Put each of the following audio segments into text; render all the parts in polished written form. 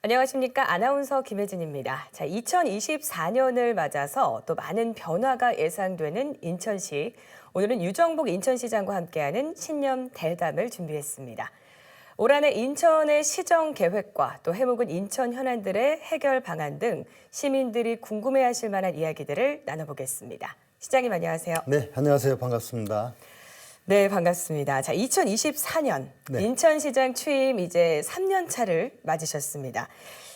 안녕하십니까. 아나운서 김혜진입니다. 자, 2024년을 맞아서 또 많은 변화가 예상되는 인천시. 오늘은 유정복 인천시장과 함께하는 신년 대담을 준비했습니다. 올 한해 인천의 시정 계획과 또 해묵은 인천 현안들의 해결 방안 등 시민들이 궁금해하실 만한 이야기들을 나눠보겠습니다. 시장님 안녕하세요. 네, 안녕하세요. 반갑습니다. 네, 반갑습니다. 자, 2024년 네. 인천시장 취임 이제 3년 차를 맞으셨습니다.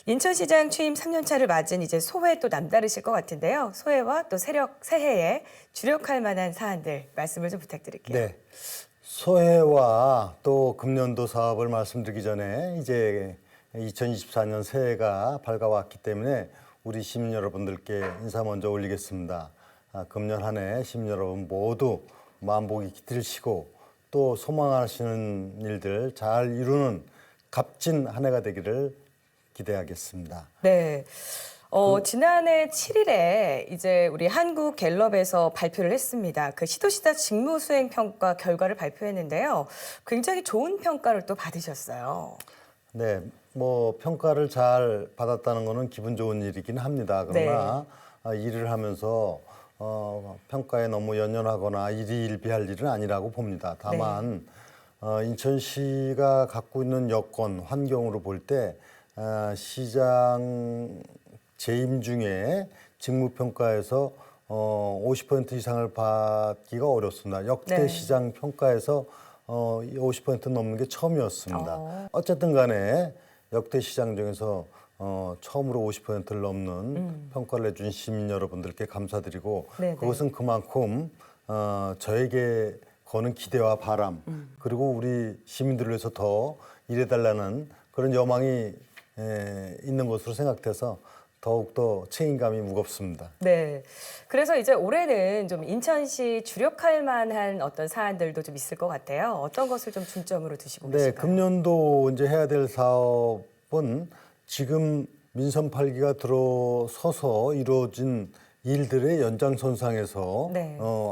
인천시장 취임 3년 차를 맞은 이제 소회 또 남다르실 것 같은데요. 소회와 또 새해에 주력할 만한 사안들 말씀을 좀 부탁드릴게요. 네. 소해와 또 금년도 사업을 말씀드리기 전에 이제 2024년 새해가 밝아왔기 때문에 우리 시민 여러분들께 인사 먼저 올리겠습니다. 금년 한 해 시민 여러분 모두 만복이 깃들시고 또 소망하시는 일들 잘 이루는 값진 한 해가 되기를 기대하겠습니다. 네. 지난해 7일에 이제 우리 한국갤럽에서 발표를 했습니다. 그 시도시장 직무수행 평가 결과를 발표했는데요. 굉장히 좋은 평가를 또 받으셨어요. 네, 뭐 평가를 잘 받았다는 것은 기분 좋은 일이긴 합니다. 그러나 일을 하면서 평가에 너무 연연하거나 일희일비할 일은 아니라고 봅니다. 다만 인천시가 갖고 있는 여건, 환경으로 볼 때 시장 재임 중에 직무평가에서 50% 이상을 받기가 어렵습니다. 역대 시장 평가에서 50% 넘는 게 처음이었습니다. 어쨌든 간에 역대 시장 중에서 처음으로 50%를 넘는 평가를 해준 시민 여러분들께 감사드리고 그것은 그만큼 저에게 거는 기대와 바람 그리고 우리 시민들을 위해서 더 일해달라는 그런 여망이 있는 것으로 생각돼서 더욱더 책임감이 무겁습니다. 네. 그래서 이제 올해는 좀 인천시 주력할 만한 어떤 사안들도 좀 있을 것 같아요. 어떤 것을 좀 중점으로 두시고 네, 계신가요? 금년도 이제 해야 될 사업은 지금 민선 8기가 들어서서 이루어진 일들의 연장선상에서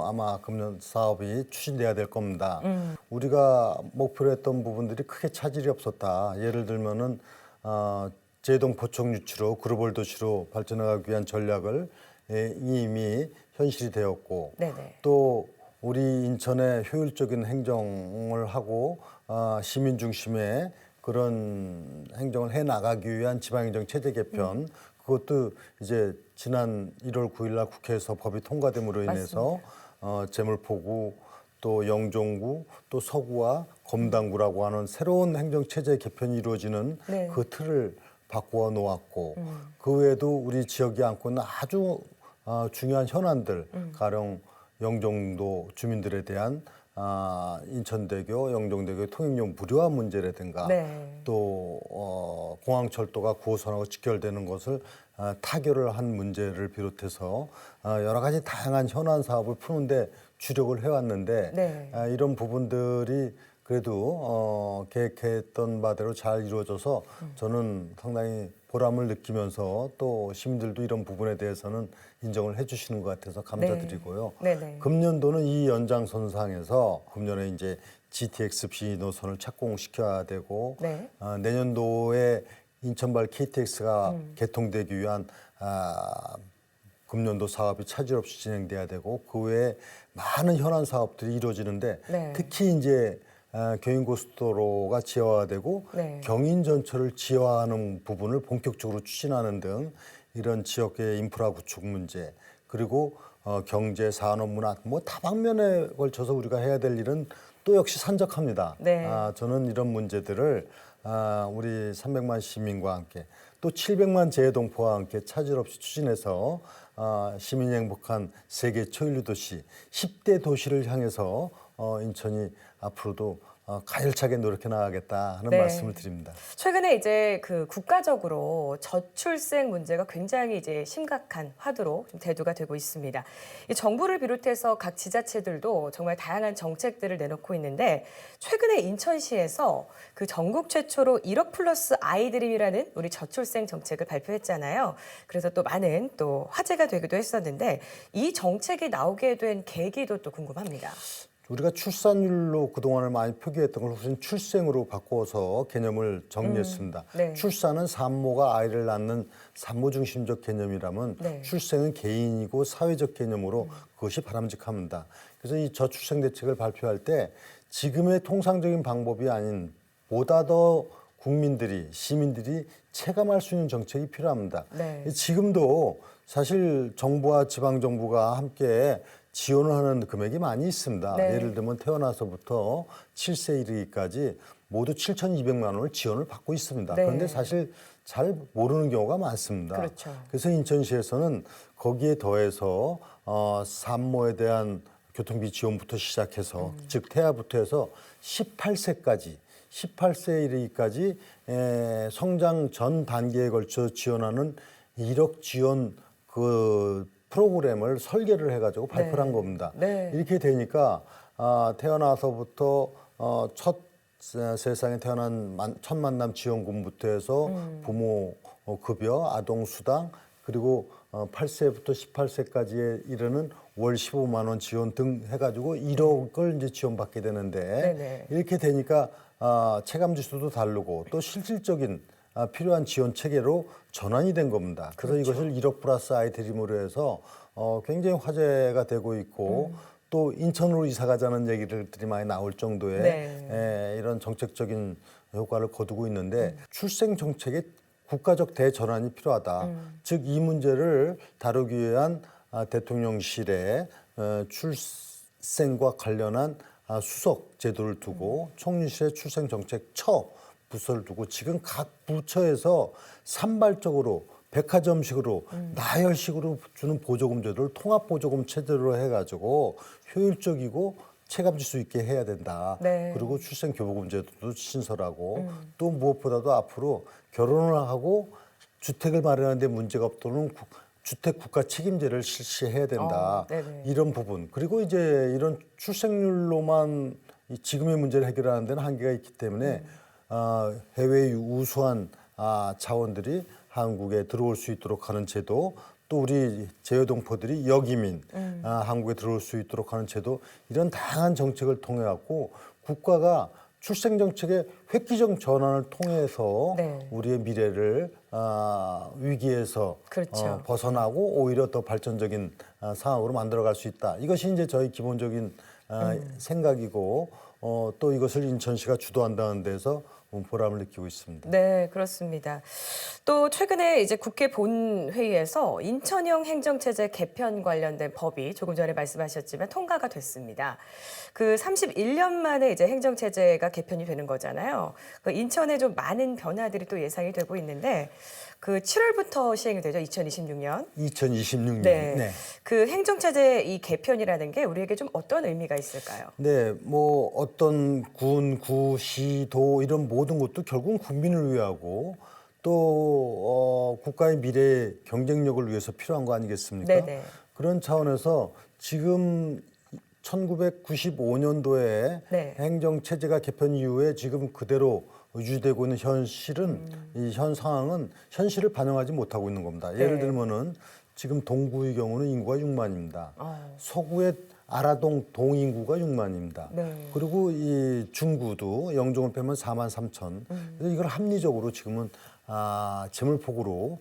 아마 금년 사업이 추진돼야 될 겁니다. 우리가 목표로 했던 부분들이 크게 차질이 없었다. 예를 들면은 제동 포청 유치로 글로벌 도시로 발전하기 위한 전략을 이미 현실이 되었고 또 우리 인천의 효율적인 행정을 하고 시민 중심의 그런 행정을 해 나가기 위한 지방행정 체제 개편 그것도 이제 지난 1월 9일 날 국회에서 법이 통과됨으로 인해서 제물포구 또 영종구 또 서구와 검당구라고 하는 새로운 행정 체제 개편이 이루어지는 그 틀을 바꾸어 놓았고 그 외에도 우리 지역이 안고 있는 아주 중요한 현안들 가령 영종도 주민들에 대한 인천대교, 영종대교 통행료 무료화 문제라든가 또 공항철도가 9호선하고 직결되는 것을 타결을 한 문제를 비롯해서 여러 가지 다양한 현안 사업을 푸는데 주력을 해왔는데 이런 부분들이 그래도 계획했던 바대로 잘 이루어져서 저는 상당히 보람을 느끼면서 또 시민들도 이런 부분에 대해서는 인정을 해주시는 것 같아서 감사드리고요. 금년도는 이 연장선상에서 금년에 이제 GTX-B 노선을 착공시켜야 되고 내년도에 인천발 KTX가 개통되기 위한 금년도 사업이 차질 없이 진행돼야 되고 그 외에 많은 현안 사업들이 이루어지는데 특히 이제 경인고속도로가 지하화되고 경인전철을 지하화하는 부분을 본격적으로 추진하는 등 이런 지역의 인프라 구축 문제 그리고 경제, 산업, 문화 뭐 다방면에 걸쳐서 우리가 해야 될 일은 또 역시 산적합니다. 저는 이런 문제들을 우리 300만 시민과 함께 또 700만 재해동포와 함께 차질 없이 추진해서 시민이 행복한 세계 초일류 도시 10대 도시를 향해서 인천이 앞으로도 가열차게 노력해 나가겠다 하는 말씀을 드립니다. 최근에 이제 그 국가적으로 저출생 문제가 굉장히 이제 심각한 화두로 좀 대두가 되고 있습니다. 이 정부를 비롯해서 각 지자체들도 정말 다양한 정책들을 내놓고 있는데 최근에 인천시에서 그 전국 최초로 1억 플러스 아이드림이라는 우리 저출생 정책을 발표했잖아요. 그래서 또 많은 또 화제가 되기도 했었는데 이 정책이 나오게 된 계기도 또 궁금합니다. 우리가 출산율로 그동안을 많이 표기했던 걸 우선 출생으로 바꿔서 개념을 정리했습니다. 네. 출산은 산모가 아이를 낳는 산모 중심적 개념이라면 네. 출생은 개인이고 사회적 개념으로 그것이 바람직합니다. 그래서 이 저출생 대책을 발표할 때 지금의 통상적인 방법이 아닌 보다 더 국민들이, 시민들이 체감할 수 있는 정책이 필요합니다. 네. 지금도 사실 정부와 지방정부가 함께 지원을 하는 금액이 많이 있습니다. 네. 예를 들면 태어나서부터 7세 이르기까지 모두 7,200만 원을 지원을 받고 있습니다. 네. 그런데 사실 잘 모르는 경우가 많습니다. 그렇죠. 그래서 인천시에서는 거기에 더해서 산모에 대한 교통비 지원부터 시작해서 즉 태아부터 해서 18세 이르기까지 성장 전 단계에 걸쳐 지원하는 1억 지원 그 프로그램을 설계를 해가지고 발표를 한 겁니다. 네. 이렇게 되니까 태어나서부터 첫 세상에 태어난 첫 만남 지원금부터 해서 부모 급여, 아동 수당 그리고 8세부터 18세까지에 이르는 월 15만 원 지원 등 해가지고 1억을 이제 지원받게 되는데 네네. 이렇게 되니까 체감 지수도 다르고 또 실질적인 필요한 지원 체계로 전환이 된 겁니다. 그래서 그렇죠. 이것을 1억 플러스 아이 드림으로 해서 굉장히 화제가 되고 있고 또 인천으로 이사 가자는 얘기들이 많이 나올 정도의 네. 이런 정책적인 효과를 거두고 있는데 출생 정책의 국가적 대전환이 필요하다. 즉 이 문제를 다루기 위한 대통령실에 출생과 관련한 수석 제도를 두고 총리실의 출생정책처 부서를 두고 지금 각 부처에서 산발적으로 백화점식으로 나열식으로 주는 보조금 제도를 통합보조금 체제로 해가지고 효율적이고 체감질 수 있게 해야 된다. 네. 그리고 출생교부금 제도도 신설하고 또 무엇보다도 앞으로 결혼을 하고 주택을 마련하는 데 문제가 없도록 주택 국가 책임제를 실시해야 된다. 네네. 이런 부분. 그리고 이제 이런 출생률로만 지금의 문제를 해결하는 데는 한계가 있기 때문에 해외의 우수한 자원들이 한국에 들어올 수 있도록 하는 제도, 또 우리 재외동포들이 역이민 한국에 들어올 수 있도록 하는 제도, 이런 다양한 정책을 통해 갖고 국가가 출생 정책의 획기적 전환을 통해서 네. 우리의 미래를 위기에서 그렇죠. 벗어나고 오히려 더 발전적인 상황으로 만들어갈 수 있다. 이것이 이제 저희 기본적인 생각이고 또 이것을 인천시가 주도한다는 데서 보람을 느끼고 있습니다. 네, 그렇습니다. 또 최근에 이제 국회 본회의에서 인천형 행정체제 개편 관련된 법이 조금 전에 말씀하셨지만 통과가 됐습니다. 그 31년 만에 이제 행정체제가 개편이 되는 거잖아요. 그 인천에 좀 많은 변화들이 또 예상이 되고 있는데 그 7월부터 시행이 되죠. 2026년. 2026년. 네. 네. 그 행정체제 이 개편이라는 게 우리에게 좀 어떤 의미가 있을까요? 네, 뭐 어떤 군, 구, 시, 도 이런 모든 것도 결국은 국민을 위하고 또 국가의 미래 경쟁력을 위해서 필요한 거 아니겠습니까? 네네. 그런 차원에서 지금 1995년도에 네. 행정체제가 개편 이후에 지금 그대로 유지되고 있는 현실은 이 현 상황은 현실을 반영하지 못하고 있는 겁니다. 예를 네. 들면은 지금 동구의 경우는 인구가 6만입니다. 어. 서구의 아라동 동인구가 6만입니다. 네. 그리고 이 중구도 영종을 빼면 4만 3천. 그래서 이걸 합리적으로 지금은 재물폭으로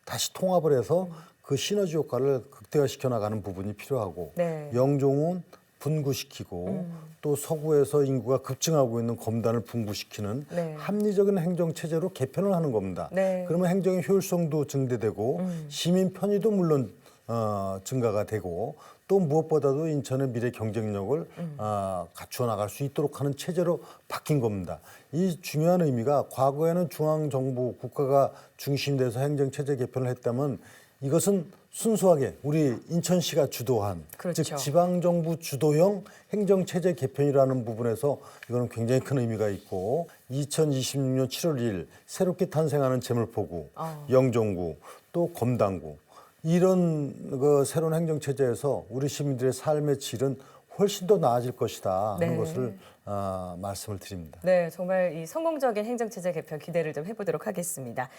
다시 통합을 해서 그 시너지 효과를 극대화시켜 나가는 부분이 필요하고 네. 영종은 분구시키고 또 서구에서 인구가 급증하고 있는 검단을 분구시키는 네. 합리적인 행정 체제로 개편을 하는 겁니다. 네. 그러면 행정의 효율성도 증대되고 시민 편의도 물론 증가가 되고 또 무엇보다도 인천의 미래 경쟁력을 갖추어 나갈 수 있도록 하는 체제로 바뀐 겁니다. 이 중요한 의미가 과거에는 중앙정부 국가가 중심돼서 행정체제 개편을 했다면 이것은 순수하게 우리 인천시가 주도한 그렇죠. 즉 지방정부 주도형 행정체제 개편이라는 부분에서 이거는 굉장히 큰 의미가 있고 2026년 7월 2일 새롭게 탄생하는 재물포구, 영종구, 또 검단구 이런 그 새로운 행정체제에서 우리 시민들의 삶의 질은 훨씬 더 나아질 것이다 하는 네. 것을 말씀을 드립니다. 네, 정말 이 성공적인 행정체제 개편 기대를 좀 해보도록 하겠습니다.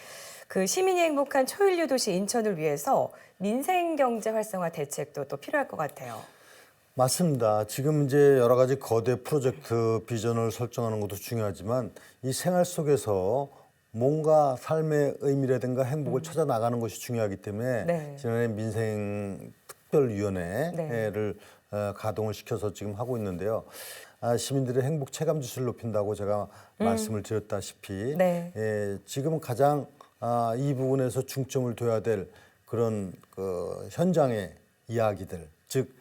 그 시민이 행복한 초일류 도시 인천을 위해서 민생경제 활성화 대책도 또 필요할 것 같아요. 맞습니다. 지금 이제 여러 가지 거대 프로젝트 비전을 설정하는 것도 중요하지만 이 생활 속에서 뭔가 삶의 의미라든가 행복을 찾아 나가는 것이 중요하기 때문에 네. 지난해 민생특별위원회를 가동을 시켜서 지금 하고 있는데요. 시민들의 행복 체감 지수를 높인다고 제가 말씀을 드렸다시피 네. 지금 가장 이 부분에서 중점을 둬야 될 그런 그 현장의 이야기들, 즉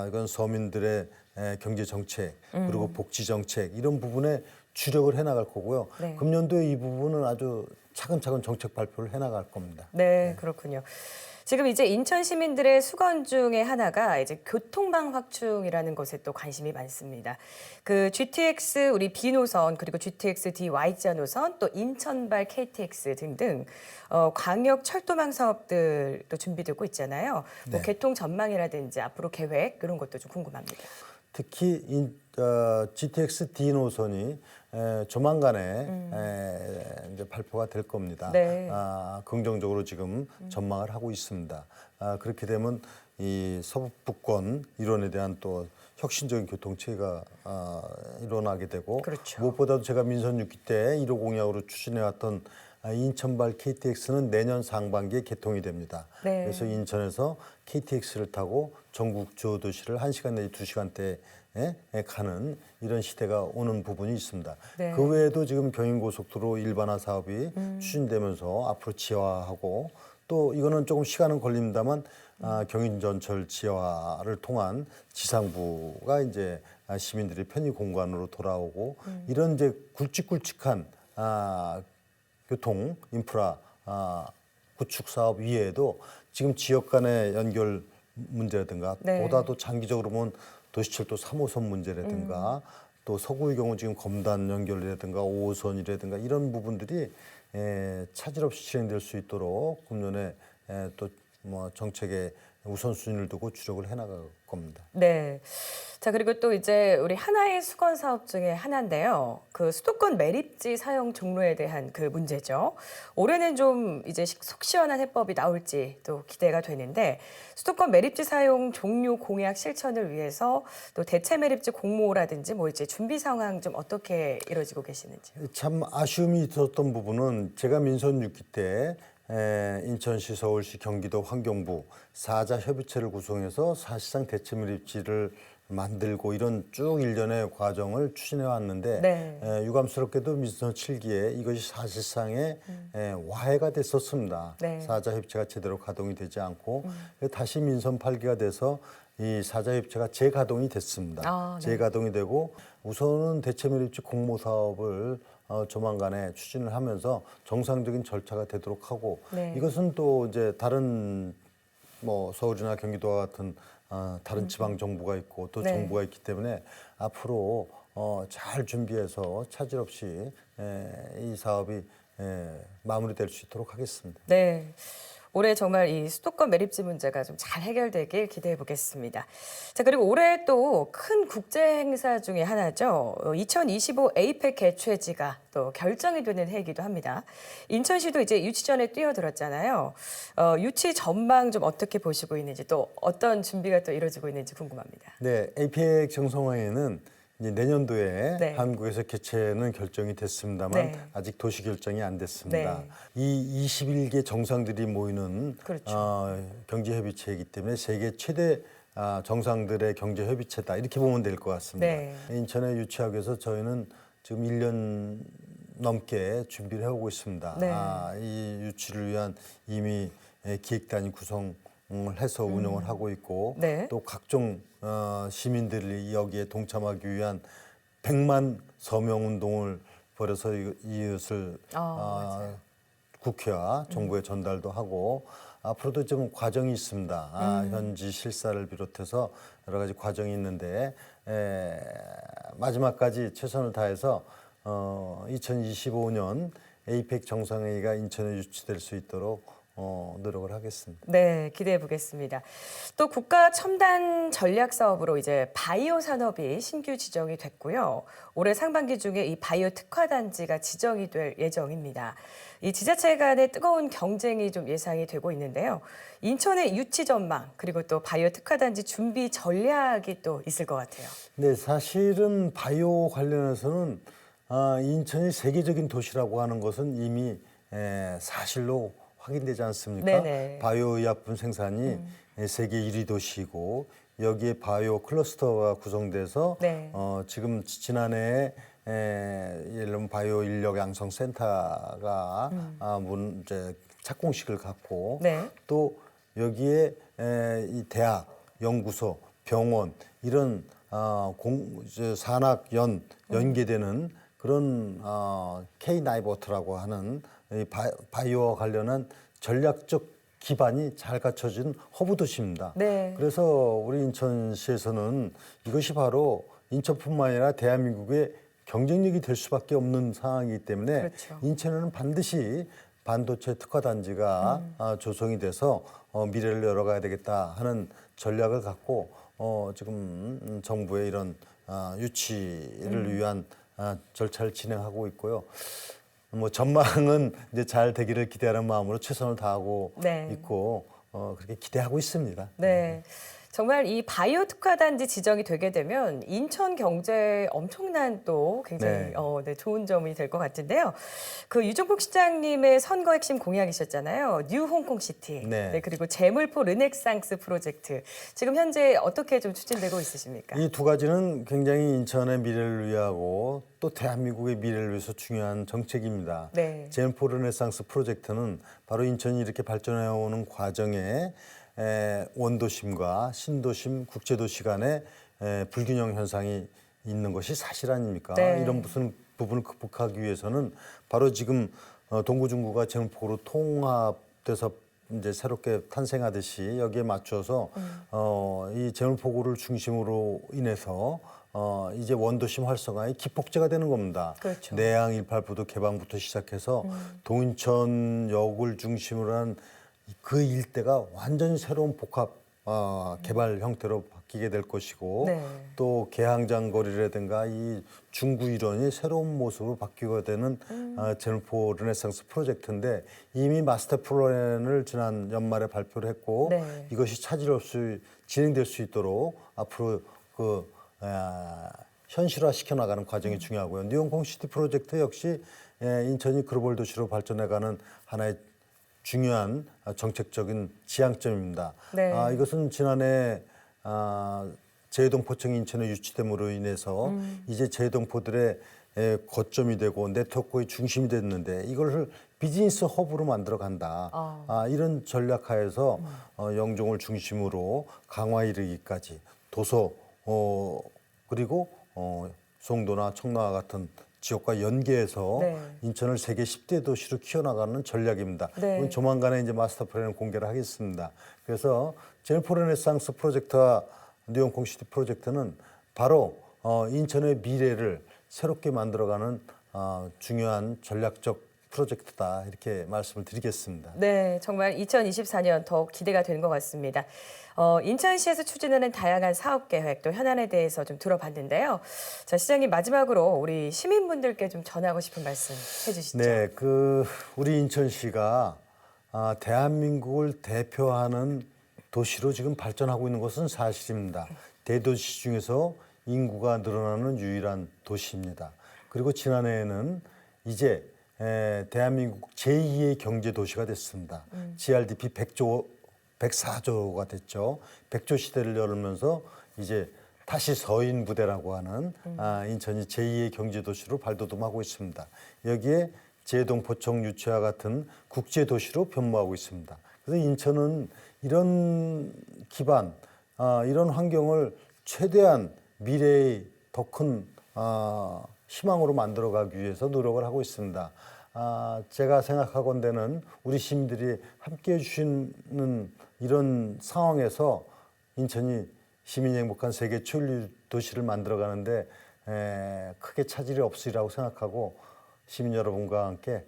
이건 서민들의 경제 정책 그리고 복지 정책 이런 부분에 주력을 해나갈 거고요. 네. 금년도에 이 부분은 아주 차근차근 정책 발표를 해나갈 겁니다. 네, 그렇군요. 지금 이제 인천 시민들의 수건 중에 하나가 이제 교통망 확충이라는 것에 또 관심이 많습니다. 그 GTX 우리 B 노선 그리고 GTX D Y자 노선 또 인천발 KTX 등등 광역 철도망 사업들도 준비되고 있잖아요. 뭐 네. 개통 전망이라든지 앞으로 계획 이런 것도 좀 궁금합니다. 특히 GTX D 노선이 조만간에 이제 발표가 될 겁니다. 네. 긍정적으로 지금 전망을 하고 있습니다. 그렇게 되면 이 서북권 일원에 대한 또 혁신적인 교통체계가 일어나게 되고 그렇죠. 무엇보다도 제가 민선 6기 때 1호 공약으로 추진해왔던 인천발 KTX는 내년 상반기에 개통이 됩니다. 네. 그래서 인천에서 KTX를 타고 전국 주요 도시를 1시간 내지 2시간대에 가는 이런 시대가 오는 부분이 있습니다. 네. 그 외에도 지금 경인고속도로 일반화 사업이 추진되면서 앞으로 지하화하고 또 이거는 조금 시간은 걸립니다만 경인전철 지하화를 통한 지상부가 이제 시민들의 편의 공간으로 돌아오고 이런 이제 굵직굵직한 교통 인프라 구축 사업 이외에도 지금 지역 간의 연결 문제라든가 네. 보다도 장기적으로 보면 도시철도 3호선 문제라든가 또 서구의 경우 지금 검단 연결이라든가 5호선이라든가 이런 부분들이 차질 없이 진행될 수 있도록 금년에 또 뭐 정책에 우선순위를 두고 주력을 해나갈 겁니다. 네. 자, 그리고 또 이제 우리 하나의 수건 사업 중에 하나인데요. 그 수도권 매립지 사용 종로에 대한 그 문제죠. 올해는 좀 이제 속 시원한 해법이 나올지 또 기대가 되는데 수도권 매립지 사용 종료 공약 실천을 위해서 또 대체 매립지 공모라든지 뭐 이제 준비 상황 좀 어떻게 이루어지고 계시는지. 참 아쉬움이 있었던 부분은 제가 민선 6기 때 인천시, 서울시, 경기도, 환경부 4자 협의체를 구성해서 사실상 대체 매립지를 만들고 이런 쭉 일련의 과정을 추진해 왔는데 네. 유감스럽게도 민선 7기에 이것이 사실상의 와해가 됐었습니다. 네. 4자 협의체가 제대로 가동이 되지 않고 다시 민선 8기가 돼서 이 4자 협의체가 재가동이 됐습니다. 네. 재가동이 되고 우선은 대체 매립지 공모 사업을 조만간에 추진을 하면서 정상적인 절차가 되도록 하고 네. 이것은 또 이제 다른 뭐 서울이나 경기도와 같은 다른 지방 정부가 있고 또 네. 정부가 있기 때문에 앞으로 잘 준비해서 차질 없이 이 사업이 마무리될 수 있도록 하겠습니다. 네. 올해 정말 이 수도권 매립지 문제가 좀 잘 해결되길 기대해 보겠습니다. 자, 그리고 올해 또 큰 국제 행사 중에 하나죠. 2025 에이펙 개최지가 또 결정이 되는 해이기도 합니다. 인천시도 이제 유치전에 뛰어들었잖아요. 유치 전망 좀 어떻게 보시고 있는지 또 어떤 준비가 또 이루어지고 있는지 궁금합니다. 네, 에이펙 정상회의는 이제 내년도에 네. 한국에서 개최는 결정이 됐습니다만 네. 아직 도시 결정이 안 됐습니다. 네. 이 21개 정상들이 모이는 그렇죠. 경제협의체이기 때문에 세계 최대 정상들의 경제협의체다 이렇게 보면 될 것 같습니다. 네. 인천에 유치하기 위해서 저희는 지금 1년 넘게 준비를 해오고 있습니다. 네. 이 유치를 위한 이미 기획단이 구성을 해서 운영을 하고 있고 네. 또 각종 시민들이 여기에 동참하기 위한 100만 서명 운동을 벌여서 이것을 국회와 정부에 전달도 하고 앞으로도 좀 과정이 있습니다. 현지 실사를 비롯해서 여러 가지 과정이 있는데 마지막까지 최선을 다해서 2025년 에이펙 정상회의가 인천에 유치될 수 있도록 노력을 하겠습니다. 네, 기대해 보겠습니다. 또 국가 첨단 전략 사업으로 이제 바이오 산업이 신규 지정이 됐고요. 올해 상반기 중에 이 바이오 특화 단지가 지정이 될 예정입니다. 이 지자체 간의 뜨거운 경쟁이 좀 예상이 되고 있는데요. 인천의 유치 전망 그리고 또 바이오 특화 단지 준비 전략이 또 있을 것 같아요. 네, 사실은 바이오 관련해서는 인천이 세계적인 도시라고 하는 것은 이미 사실로 확인되지 않습니까? 네네. 바이오 의약품 생산이 세계 1위 도시이고 여기에 바이오 클러스터가 구성돼서 네. 지금 지난해에 예를 들면 바이오 인력 양성 센터가 이제 착공식을 갖고 네. 또 여기에 이 대학, 연구소, 병원 이런 산학연 연계되는 그런 K-나이버트라고 하는 이 바이오와 관련한 전략적 기반이 잘 갖춰진 허브 도시입니다. 네. 그래서 우리 인천시에서는 이것이 바로 인천뿐만 아니라 대한민국의 경쟁력이 될 수밖에 없는 상황이기 때문에 그렇죠. 인천에는 반드시 반도체 특화 단지가 조성이 돼서 미래를 열어가야 되겠다 하는 전략을 갖고 지금 정부의 이런 유치를 위한 절차를 진행하고 있고요. 뭐 전망은 이제 잘 되기를 기대하는 마음으로 최선을 다하고 네. 있고 그렇게 기대하고 있습니다. 네. 정말 이 바이오 특화 단지 지정이 되게 되면 인천 경제에 엄청난 또 굉장히 네. 좋은 점이 될 것 같은데요. 그 유정복 시장님의 선거 핵심 공약이셨잖아요. 뉴 홍콩 시티. 네. 그리고 재물포 르넥상스 프로젝트. 지금 현재 어떻게 좀 추진되고 있으십니까? 이 두 가지는 굉장히 인천의 미래를 위하고 또 대한민국의 미래를 위해서 중요한 정책입니다. 네. 제임포 르네상스 프로젝트는 바로 인천이 이렇게 발전해오는 과정에 원도심과 신도심, 국제도시 간의 불균형 현상이 있는 것이 사실 아닙니까? 네. 이런 무슨 부분을 극복하기 위해서는 바로 지금 동구중구가 제물포로 통합돼서 이제 새롭게 탄생하듯이 여기에 맞춰서 이 제물포구를 중심으로 인해서 이제 원도심 활성화의 기폭제가 되는 겁니다. 그렇죠. 내양 189도 개방부터 시작해서 동인천역을 중심으로 한 그 일대가 완전히 새로운 복합 개발 형태로 바뀌게 될 것이고 네. 또 개항장 거리라든가 이 중구 일원이 새로운 모습으로 바뀌게 되는 제물포 르네상스 프로젝트인데 이미 마스터 플랜을 지난 연말에 발표를 했고 네. 이것이 차질 없이 진행될 수 있도록 앞으로 현실화 시켜나가는 과정이 중요하고요. 뉴홍콩 시티 프로젝트 역시 인천이 글로벌 도시로 발전해가는 하나의 중요한 정책적인 지향점입니다. 네. 이것은 지난해 제해동포청 인천의 유치됨으로 인해서 이제 제해동포들의 거점이 되고 네트워크의 중심이 됐는데 이걸 비즈니스 허브로 만들어 간다. 이런 전략하에서 영종을 중심으로 강화 이르기까지 도서 그리고 송도나 청라와 같은 지역과 연계해서 네. 인천을 세계 10대 도시로 키워나가는 전략입니다. 네. 조만간에 이제 마스터 플랜을 공개를 하겠습니다. 그래서 제물포 르네상스 프로젝트와 뉴홍콩 시티 프로젝트는 바로 인천의 미래를 새롭게 만들어가는 중요한 전략적 프로젝트다 이렇게 말씀을 드리겠습니다. 네, 정말 2024년 더욱 기대가 되는 것 같습니다. 인천시에서 추진하는 다양한 사업 계획 또 현안에 대해서 좀 들어봤는데요. 자, 시장님 마지막으로 우리 시민분들께 좀 전하고 싶은 말씀 해주시죠. 네, 우리 인천시가 대한민국을 대표하는 도시로 지금 발전하고 있는 것은 사실입니다. 대도시 중에서 인구가 늘어나는 유일한 도시입니다. 그리고 지난해에는 이제 대한민국 제2의 경제 도시가 됐습니다. GRDP 104조가 됐죠. 100조 시대를 열면서 이제 다시 서인 부대라고 하는 인천이 제2의 경제 도시로 발돋움하고 있습니다. 여기에 제동포청 유치와 같은 국제 도시로 변모하고 있습니다. 그래서 인천은 이런 기반, 이런 환경을 최대한 미래의 더 큰 희망으로 만들어가기 위해서 노력을 하고 있습니다. 제가 생각하건대는 우리 시민들이 함께해 주시는 이런 상황에서 인천이 시민이 행복한 세계 최일류 도시를 만들어가는데 크게 차질이 없으리라고 생각하고 시민 여러분과 함께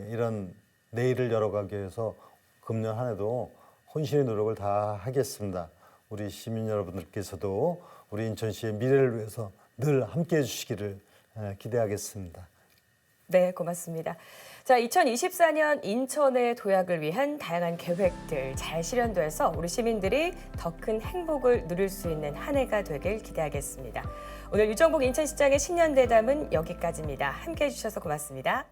이런 내일을 열어가기 위해서 금년 한 해도 혼신의 노력을 다하겠습니다. 우리 시민 여러분들께서도 우리 인천시의 미래를 위해서 늘 함께해 주시기를 기대하겠습니다. 네, 고맙습니다. 자, 2024년 인천의 도약을 위한 다양한 계획들 잘 실현돼서 우리 시민들이 더 큰 행복을 누릴 수 있는 한 해가 되길 기대하겠습니다. 오늘 유정복 인천시장의 신년 대담은 여기까지입니다. 함께해 주셔서 고맙습니다.